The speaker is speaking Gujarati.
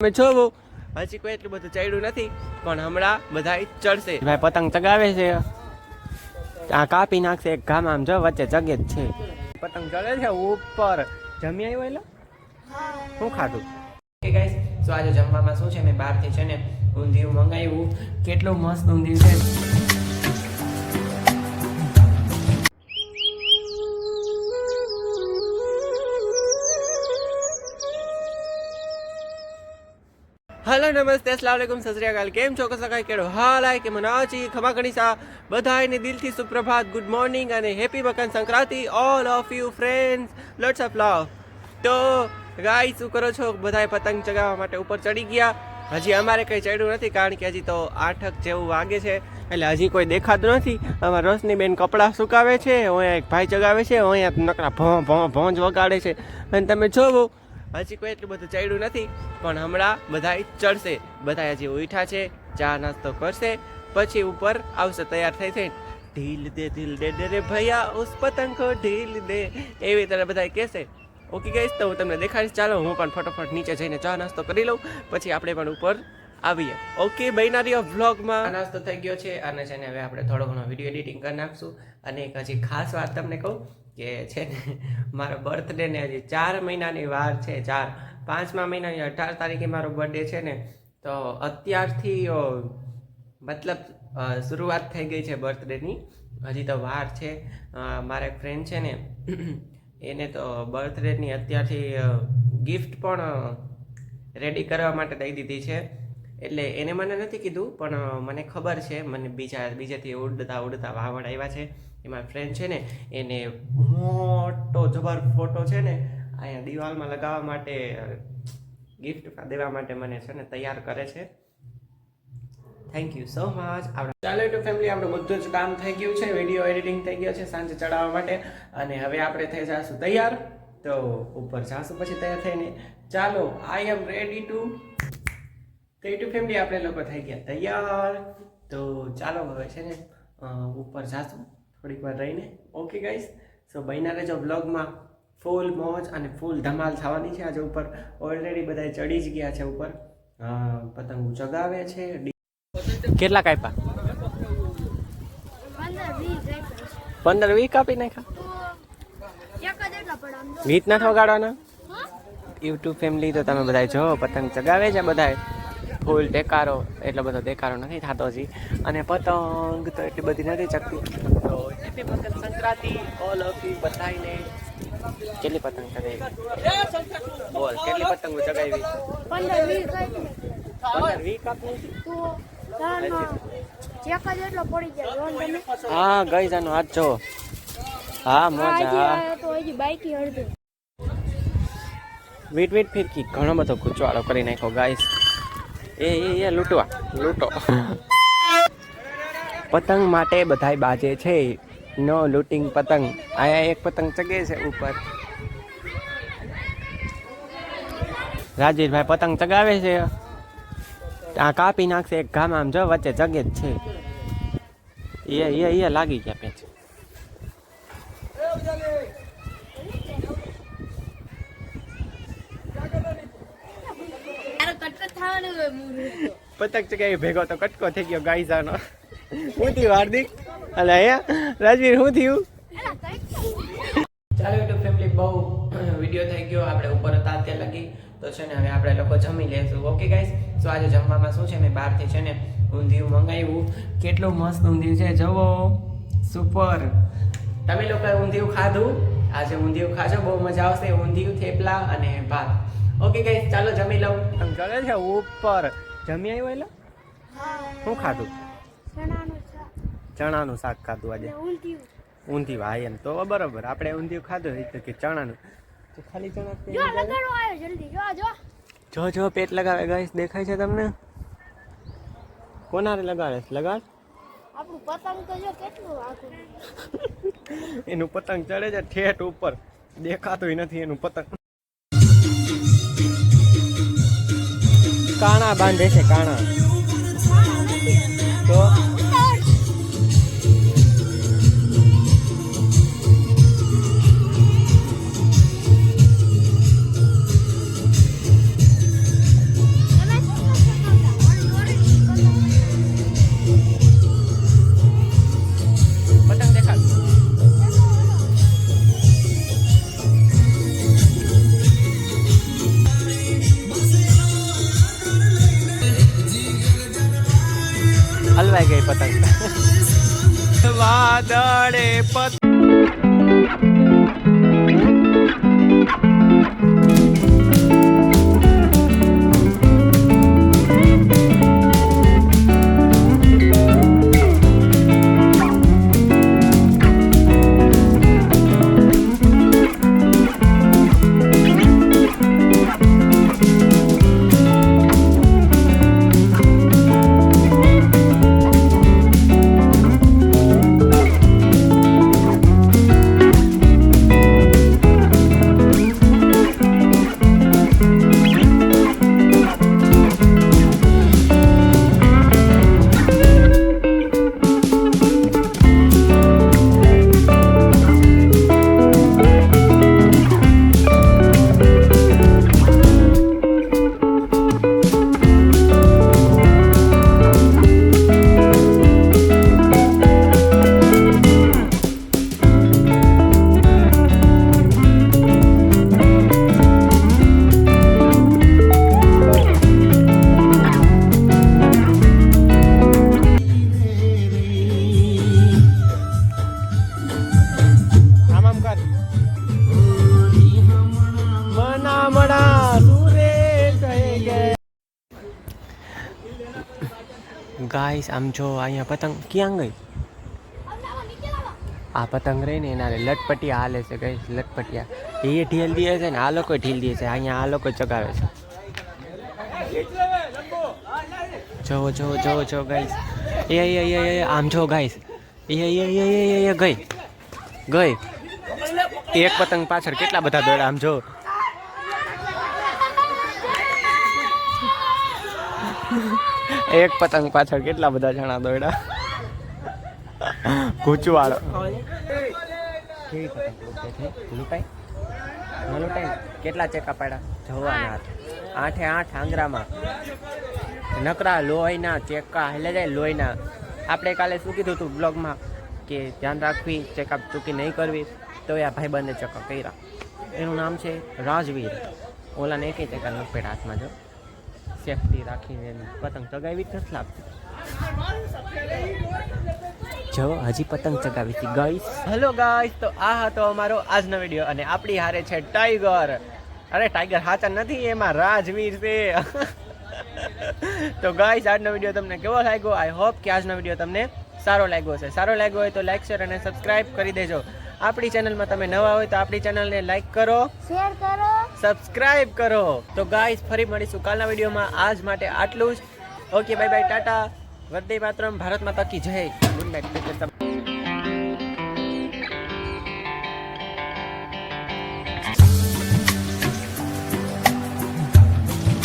તમે જોવો હજી કોઈ એટલું બધું ચડ્યું નથી પણ હમણાં બધા ચડશે. ભાઈ પતંગ ચગાવે છે, આ કાપી નાખશે એક ગામ, આમ જો વચ્ચે જગે જ છે. પતંગ ચડે છે ઉપર. જમી આવ્યો એટલે શું ખાધું? ઓકે ગાઈસ, સો આજે જમવામાં શું છે, મેં બહારથી છે ને ઊંધિયું મંગાવ્યું. કેટલું મસ્ત ઊંધિયું છે. हेलो नमस्ते अस्सलाम वालेकुम सत श्री अकाल। केम छो कसं केड़ो हाल है कि मनाची खमा गणिसा बधाईने दिलथी सुप्रभात, गुड मॉर्निंग અને happy Makar Sankranti all of you friends, lots of લવ. તો ગાઈસ શું કરો છો? બધાય પતંગ ચગાવવા માટે ઉપર ચડી ગયા. હજી અમારે કંઈ ચડ્યું નથી કારણ કે હજી તો 8 જેવું વાગે છે, એટલે હજી કોઈ દેખાતું નથી. અમારા રોશનીબેન કપડાં સુકાવે છે, અહીંયા એક ભાઈ ચગાવે છે, અહીંયા નકરા ભોંજ વગાડે છે. અને તમે જોવો હજી કોઈ એટલું બધું ચડ્યું નથી પણ હમણાં બધા ચડશે. બધા હજી ઉઠ્યા છે, ચા નાસ્તો કરશે, પછી ઉપર આવશે તૈયાર થઈ થઈ. ઢીલ દે દિલ દે રે ભૈયા ઉસ પતંગ કો ઢીલ દે, એવી तरह બધા કહેશે. ઓકે ગાઈસ, તો હું તમને દેખાડીશ. ચાલો હું પણ ફટોફટ નીચે જઈને ચા નાસ્તો કરી લઉં, પછી આપણે પણ ઉપર આવીએ. ઓકે બૈનારી ઓફ વ્લોગમાં નાસ્તો થઈ ગયો છે અને છે ને હવે આપણે થોડો ઘણો વિડીયો એડિટિંગ કરી નાખશું. અને એક હજી ખાસ વાત તમને કહું કે છે ને મારો બર્થડે ને હજી 4 મહિનાની વાર છે. 5મા મહિનાની 18 તારીખે મારો બર્થડે છે ને, તો અત્યારથી મતલબ શરૂઆત થઈ ગઈ છે બર્થડેની. હજી તો વાર છે. મારા એક ફ્રેન્ડ છે ને એને તો બર્થડેની અત્યારથી ગિફ્ટ પણ રેડી કરવા માટે દઈ દીધી છે. એટલે એને મને નથી કીધું પણ મને ખબર છે. મને બીજેથી ઉડતા વાવડ આવ્યા છે. એમાં ફ્રેન્ડ છે ને એને મોટો જબર ફોટો છે ને અહીંયા દિવાલમાં લગાવવા માટે, ગિફ્ટમાં દેવા માટે મને છે ને તૈયાર કરે છે. Thank you so much. ચાલો યુટ્યુબ ફેમિલી, આપણું બધું જ કામ થઈ ગયું છે, વિડીયો એડિટિંગ થઈ ગયો છે સાંજે ચડાવવા માટે. અને હવે આપણે થઈ જઈશું તૈયાર, તો ઉપર જઈશું પછી તૈયાર થઈને. ચાલો, આઈ એમ રેડી ટુ. તો યુટ્યુબ ફેમિલી આપણે લોકો થઈ ગયા તૈયાર, તો ચાલો હવે છે ને ઉપર જઈશું થોડીક વાર રહીને. ઓકે ગાઈસ, સો બન્યા રહેજો બ્લોગમાં. ફૂલ મોજ અને ફૂલ ધમાલ થવાની છે આજે. ઉપર ઓલરેડી બધા ચડી જ ગયા છે ઉપર, પતંગ ચગાવે છે. કેટલા કાપ્યા? 15-20 કાપી નાખ્યા. ગીત ના વગાડવાના યુટ્યુબ ફેમિલી. તો તમે બધા જો પતંગ ચગાવે છે, બધા ફૂલ દેકારો, એટલો બધો દેકારો નથી થતો હજી. અને પતંગ તો એટલી બધી નથી ચગતી. તો happy Makar Sankranti all of you બધાને. કેટલી પતંગ ચગાવી? બોલ, કેટલી પતંગો ચગાવી? 15-20 કાપી. હા ગઈ જાનો હાથ જો. હા મજા. વીટ ફિરકી ઘણો બધો ગુચવાળો કરી નાખ્યો ગાઈસ. એ લૂંટો. પતંગ માટે બધાય બાજે છે, નો લૂટિંગ પતંગ. આયા એક પતંગ ચગે છે ઉપર. રાજેશભાઈ પતંગ ચગાવે છે, આ કાપી નાખશે એક ગામ, આમ જો વચ્ચે જગે જ છે. એ લાગી ગયા પેચ. પતંગ ચગાવી ભેગો તો કટકો થઈ ગયો ગાઈઝાનો. શું થયું હાર્દિક? અલે અહીંયા રાજવીર શું થયું? ચાલો યુટ્યુબ ફેમિલી, બહુ વિડીયો થઈ ગયો. આપણે ઉપર હતા ત્યાં લગી, તો છે ને હવે આપણે લોકો જમી લેશું. ઓકે ગાઈસ, સો આજે જમવામાં શું છે, મેં બહારથી છે ને ઊંધિયું મંગાવ્યું. કેટલું મસ્ત ઊંધિયું છે, જુઓ, સુપર. તમે લોકોએ ઊંધિયું ખાધું? આજે ઊંધિયું ખાજો, બહુ મજા આવશે. ઊંધિયું, થેપલા અને ભાત. ઓકે ગાઈસ, ચાલો જમી લઉં. ચડે છે ઉપર. જમી આવ્યો એટલે શું ખાધું? ચણાનું શાક ખાધું આજે. ઊંધિયું. હા એમ તો બરોબર. આપણે ઊંધિયું ખાધું કે ચણાનું? તો ખાલી ચણા જો પેટ લગાવે ગાઈસ, દેખાય છે તમને? કોનારે લગાડે? લગાડ. આપણું પતંગ તો જો કેટલું આખું. એનું પતંગ ચડે છે ઠેઠ ઉપર, દેખાતું નથી એનું પતંગ. કાણા બાંધે છે, કાણા. તો હલાઈ ગઈ પતંગ. વાદળે પતંગ ગાઈસ આમ જો અહીંયા પતંગ ક્યાં ગઈ? આ પતંગ રહી ને એના લટપટિયા હાલે છે ગાઈસ, લટપટિયા એ ઢીલ દે છે ને આ લોકો ઢીલ દે છે. અહીંયા આ લોકો ચગાવે છે. જો જો જો જો ગાઈસ, એ આમ જો ગાઈસ, એ ગઈ ગઈ. એક પતંગ પાછળ કેટલા બધા દોડ્યા આમ જો. એક પતંગ પાછળ કેટલા બધા જણા દોડ્યા. ઘૂંચવાળો કેટલા ચેકા પાડ્યા જવાના આઠે આઠ આંગરામાં નકરા લોહીના ચેકા હેલે જાય લોહીના. આપણે કાલે શું કીધું હતું બ્લોગમાં કે ધ્યાન રાખવી, ચેકઅપ ચૂકી નહીં કરવી, તો આ ભાઈબંધે ચેકઅપ કર્યા. એનું નામ છે રાજવીર. ઓલાને એકે ચેકા ન પડ્યા હાથમાં. જો સેફટી રાખીને પતંગ ચગાવી જ નથી લાગતી. જો હજી પતંગ ચગાવી હતી ગાઈસ. હેલો ગાઈસ, તો આ હતો અમારો આજનો વિડીયો અને આપણી હારે છે ટાઈગર. અરે ટાઈગર હાચા નથી, એમાં રાજવીર છે. તો ગાઈસ આજનો વિડીયો તમને કેવો લાગ્યો? આઈ હોપ કે આજનો વિડીયો તમને સારો લાગ્યો હશે. સારો લાગ્યો હોય તો લાઈક શેર અને સબસ્ક્રાઇબ કરી દેજો. આપણી ચેનલમાં તમે નવા હોય તો આપણી ચેનલને લાઈક કરો, શેર કરો, સબસ્ક્રાઇબ કરો. તો ગાઈસ ફરી મળીશું કાલના વિડીયોમાં. આજ માટે આટલું જ. Okay bye bye, Tata, Vande Mataram, Bharat માતા કી જય, ગુડ નાઇટ.